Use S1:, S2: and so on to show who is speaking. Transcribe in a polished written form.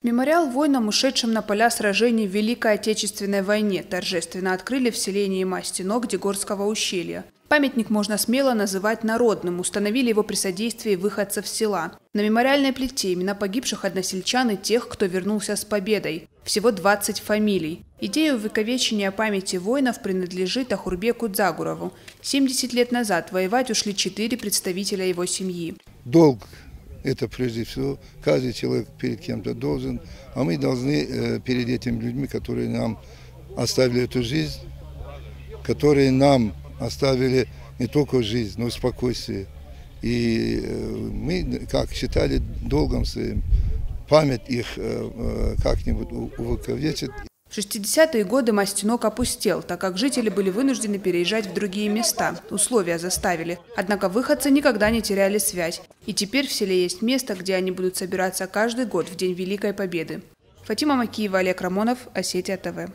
S1: Мемориал воинам, ушедшим на поля сражений в Великой Отечественной войне, торжественно открыли в селении Мастинок Дегорского ущелья. Памятник можно смело называть народным, установили его при содействии выходцев села. На мемориальной плите имена погибших односельчан и тех, кто вернулся с победой. Всего 20 фамилий. Идея увековечения памяти воинов принадлежит Ахурбеку Дзагурову. 70 лет назад воевать ушли 4 представителя его семьи.
S2: Долг – это прежде всего, каждый человек перед кем-то должен, а мы должны перед этими людьми, которые нам оставили эту жизнь, которые нам оставили не только жизнь, но и спокойствие. И мы, как считали долгом своим, память их как-нибудь увековечить.
S1: В 60-е годы Мастинок опустел, так как жители были вынуждены переезжать в другие места. Условия заставили. Однако выходцы никогда не теряли связь. И теперь в селе есть место, где они будут собираться каждый год в День Великой Победы. Фатима Макиева, Олег Рамонов, Осетия ТВ.